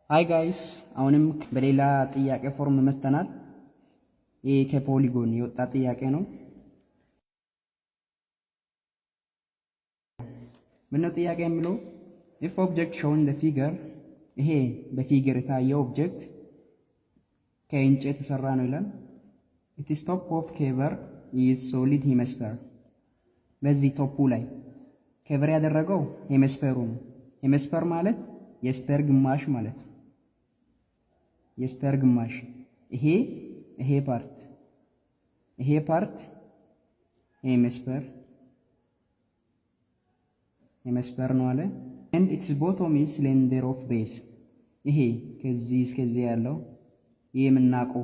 ሃይ ጋይስ አሁንም በሌላ ጥያቄ ፎርም መተናል። ይሄ ከፖሊጎን የወጣ ጥያቄ ነው። ምነው ጥያቄ የሚለው if object shown in the figure ይሄ በፊገር የታየው ኦብጀክት ከእንጨት የተሰራ ነው ይላል። it is top of cover is solid hemisphere በዚህ ቶፑ ላይ ከቨር ያደረገው ሄሚስፌሩ ነው። ሄሚስፌር ማለት የስፌር ግማሽ ማለት ነው። የስፌር ግማሽ ይሄ ፓርት ሄሚስፌር ነው አለ and its bottom is cylinder of base ይሄ ከዚህ እስከዚህ ያለው ይሄ የምናውቀው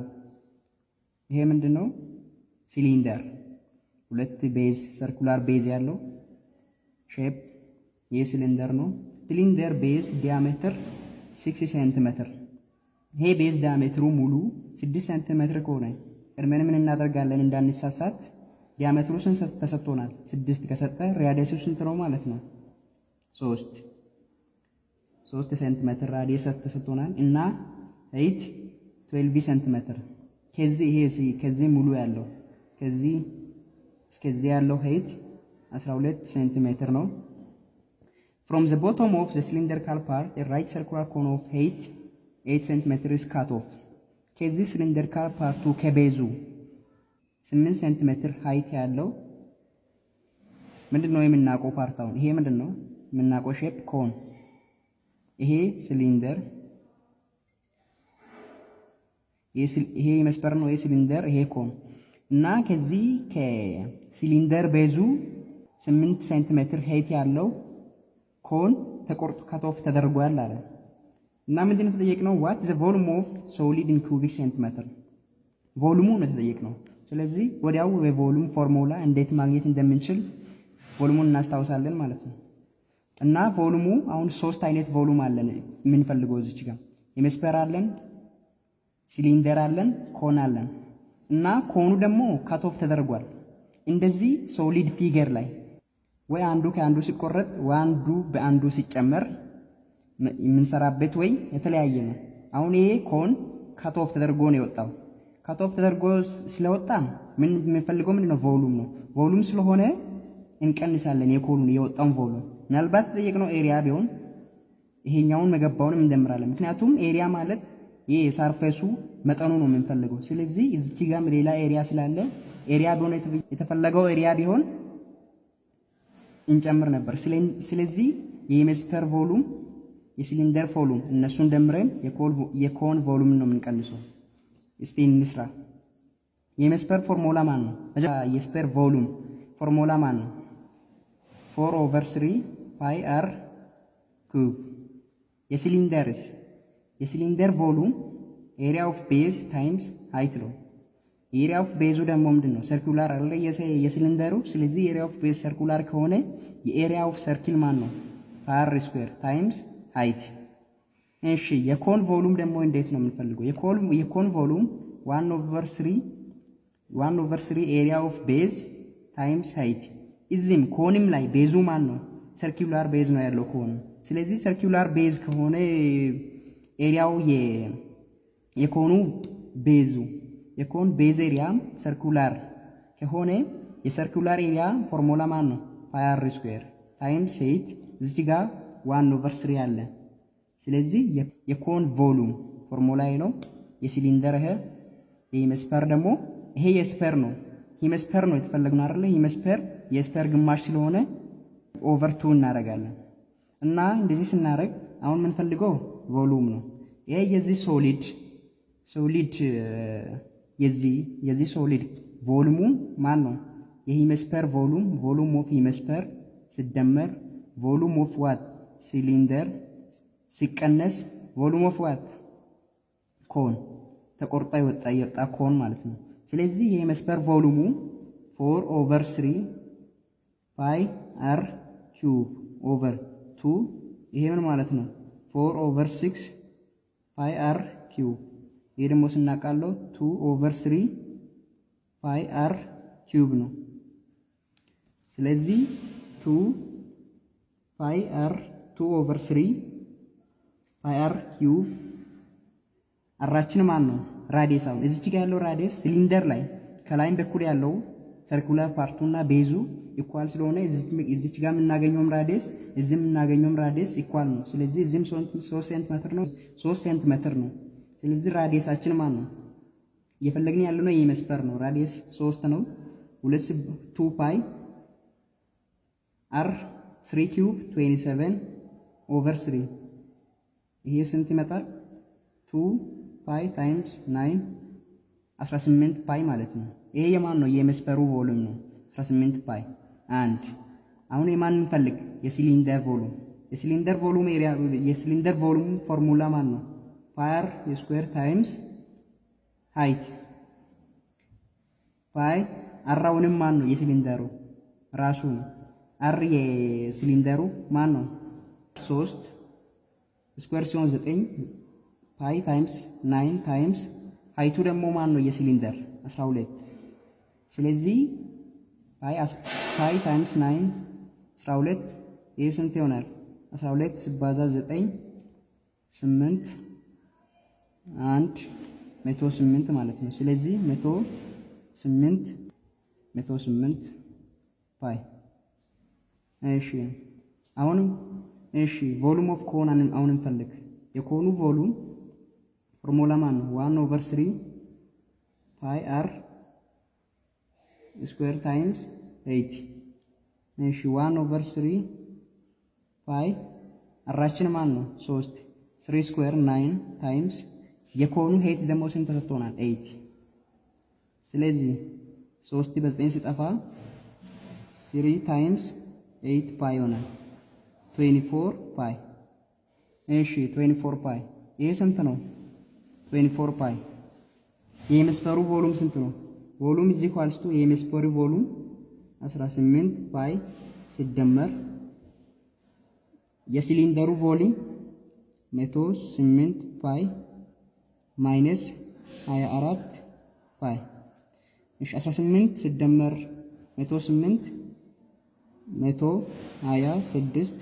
ይሄ ምንድነው? ሲሊንደር ሁለት ቤዝ ሰርኩላር ቤዝ ያለው ሼፕ ይሄ ሲሊንደር ነው። ሲሊንደር ቤዝ ዲያሜትር 6 ሴንቲሜትር ይሄ ቤዝ ዲያሜትሩ ሙሉ 6 ሴንቲሜትር ከሆነ ቀድመን ምን እናደርጋለን እንዳንሳሳት ዲያሜትሩ ስንት ተሰጥቶናል? 6 ከሰጠ ራዲየሱ ስንት ነው ማለት ነው? 3 ሴንቲሜትር ራዲየስ ተሰጥቶናል እና ሄይት 12 ሴንቲሜትር ከዚህ ሙሉ ያለው ከዚህ እስከዚህ ያለው ሄይት 12 ሴንቲሜትር ነው። From the bottom of the cylindrical part a right circular cone of height 8 cm is cut off ከዚህ cylindrical part ከቤዙ 8 cm height ያለው ምንድነው የምናውቀው ፓርት? አሁን ይሄ ምንድነው የምናውቀው ሼፕ? ኮን። ይሄ ሲሊንደር ይሄ መስመር ነው። ይሄ ሲሊንደር ይሄ ኮን እና ከዚህ ከሲሊንደር ቤዙ 8 ሴንቲሜትር ሄይት ያለው ኮን ተቆርጦ ካቶፍ ተደርጓል አለ እና ምንድነው ተጠየቅነው? what is the volume of solid in cubic centimeter ቮሉሙ ነው ተጠየቅነው። ስለዚህ ወዲያው የቮሉም ፎርሙላ እንዴት ማግኘት እንደምንችል ቮሉሙን እናስታውሳለን ማለት ነው። እና ቮሉሙ አሁን 3 አይነት ቮሉም አለን የምንፈልገው እዚች ጋር ሄሚስፌር አለን፣ ሲሊንደር አለን፣ ኮን አለን እና ኮኑ ደግሞ ካቶፍ ተደርጓል። እንደዚህ ሶሊድ ፊገር ላይ ወይ አንዱ ከአንዱ ሲቆረጥ ወይ አንዱ በአንዱ ሲጨመር የምንሰራበት ወይ የተለያየ ነው። አሁን ይሄ ኮን ካቶፍ ተደርጎ ነው የወጣው። ካቶፍ ተደርጎ ስለወጣ ምን የምንፈልገው ምንድነው? ቮሉም ነው። ቮሉም ስለሆነ እንቀንሳለን የኮኑን የወጣውን ቮሉም። ምናልባት ተጠየቅነው ኤሪያ ቢሆን ይሄኛውን መገባውን እንደምራለን። ምክንያቱም ኤሪያ ማለት ይሄ ሰርፌሱ መጠኑ ነው የምንፈልገው። ስለዚህ እዚች ጋርም ሌላ ኤሪያ ስላለ ኤሪያ ቢሆን የተፈለገው ኤሪያ ቢሆን እንጨምር ነበር። ስለዚህ የሄሚስፌር ቮሉም የሲሊንደር ቮሉም እነሱን ደምረን የኮን ቮሉም ነው የምንቀንሰው። እስቲ እንስራ። የሄሚስፌር ፎርሙላ ማን ነው? የስፌር ቮሉም ፎርሙላ ማን ነው? 4/3 pi r ኩብ። የሲሊንደር ቮሉም ኤሪያ ኦፍ ቤዝ ታይምስ ሃይት ነው። ኤሪያ ኦፍ ቤዙ ደግሞ ምንድነው? ሰርኩላር አይደል የሲሊንደሩ። ስለዚህ ኤሪያ ኦፍ ቤዝ ሰርኩላር ከሆነ የኤሪያ ኦፍ ሰርክል ማን ነው? ፓር ስኩዌር ታይምስ ሃይት። እሺ የኮን ቮሉም ደግሞ እንዴት ነው የምንፈልገው? የኮን ቮሉም 1/3 ኤሪያ ኦፍ ቤዝ ታይምስ ሃይት። እዚህም ኮንም ላይ ቤዙ ማን ነው? ሰርኩላር ቤዝ ነው ያለው ኮን። ስለዚህ ሰርኩላር ቤዝ ከሆነ ኤሪያው የኮኑ ቤዙ የኮን ቤዝ ኤሪያ ሰርኩላር ከሆነ የሰርኩላር ኤሪያ ፎርሙላ ማን ነው? ፓር ስኩዌር ታይምስ ሃይት። እዚህ ጋር 1/3 አለ። ስለዚህ የኮን ቮሉም ፎርሙላ ነው። የሲሊንደር የሄሚስፌር ደግሞ ይሄ የስፌር ነው። ሄሚስፌር ነው የተፈለገው አይደል? ሄሚስፌር የስፌር ግማሽ ስለሆነ ኦቨር 2 እናደርጋለን እና እንደዚህ ስናደርግ አሁን የምንፈልገው ቮሉም ነው። ይሄ የዚህ ሶሊድ ቮሉሙ ማን ነው? የሄሚስፌር ቮሉም ኦፍ ሄሚስፌር ሲደመር ቮሉም ኦፍ ዋት ሲሊንደር ሲቀነስ ቮሉም ኦፍ ዋት ኮን ተቆርጣ የወጣ ኮን ማለት ነው። ስለዚህ የሄሚስፌር ቮሉሙ 4/3 pi r cube over 2 ይሄ ምን ማለት ነው? 4/6 pi r cube ይሄ ደግሞ ስናቃለው 2/3 pi r cube ነው። ስለዚህ 2 pi r 2/3 pi r cube አራችን ማን ነው? ራዲየስ። አሁን እዚች ጋር ያለው ራዲየስ ሲሊንደር ላይ ከላይም በኩል ያለው ሰርኩላር ፓርቱና ቤዙ ኢኳል ስለሆነ እዚች ጋር የምናገኘውም ራዲየስ እዚህም የምናገኘውም ራዲየስ ኢኳል ነው። ስለዚህ እዚህም 3 ሴንቲሜትር ነው፣ 3 ሴንቲሜትር ነው። ስለዚህ ራዲየሳችን ማን ነው? እየፈለግን ያለው ነው ይሄ መስመር ነው። ራዲየስ 3 ነው። 2 ፓይ አር 3 ኪዩብ 27 ኦቨር 3 ይሄ ስንት ይመጣል? 2 ፓይ ታይምስ 9 18 ፓይ ማለት ነው። ይሄ የማን ነው? የመስመሩ ቮሉም ነው 18 ፓይ። አንድ አሁን የማን እንፈልግ? የሲሊንደር ቮሉም። የሲሊንደር ቮሉም ኤሪያ የሲሊንደር ቮሉም ፎርሙላ ማን ነው? ፓይ አር ስኩዌር ታይምስ ሃይት ፓይ አራውንም ማን ነው? የሲሊንደሩ ራሱ ነው። አር የሲሊንደሩ ማን ነው? 3 ስኩዌር ሲሆን 9 ፓይ ታይምስ 9 ታይምስ ሃይቱ ደግሞ ማን ነው? የሲሊንደር 12። ስለዚህ ፓይ ታይምስ 9 12 ይሄ ስንት ይሆናል? 12 ሲባዛ 9 8 1 108 ማለት ነው። ስለዚህ 108 ፓይ። እሺ አሁንም ቮሉም ኦፍ ኮን አሁን እንፈልግ። የኮኑ ቮሉም ፎርሙላ ማን ነው? 1/3 ፓይ አር ስኩዌር ታይምስ 8። እሺ 1/3 ፓይ አራችን ማን ነው? 3 3 ስኩዌር 9 ታይምስ የኮኑ ሄት ደግሞ ስንት ተሰጥቶናል? 8። ስለዚህ 3 በ9 ሲጠፋ 3 ታይምስ 8 ፓይ ይሆናል 24 ፓይ። እሺ 24 ፓይ ይሄ ስንት ነው? 24 ፓይ። የመስመሩ ቮሉም ስንት ነው? ቮሉም እዚህ ኳልስቱ የመስመሩ ቮሉም 18 ፓይ ሲደመር የሲሊንደሩ ቮሉም 108 ፓይ ማይነስ 24 ፓይ። እሺ 18 ሲደመር 108 126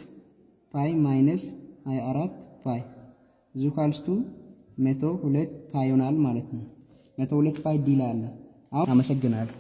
ፓይ ማይነስ 24 ፓይ እዚህ ኳልስቱ 102 ፓይ ይሆናል ማለት ነው። 102 ፓይ ዲ ላይ አለ። አመሰግናለሁ።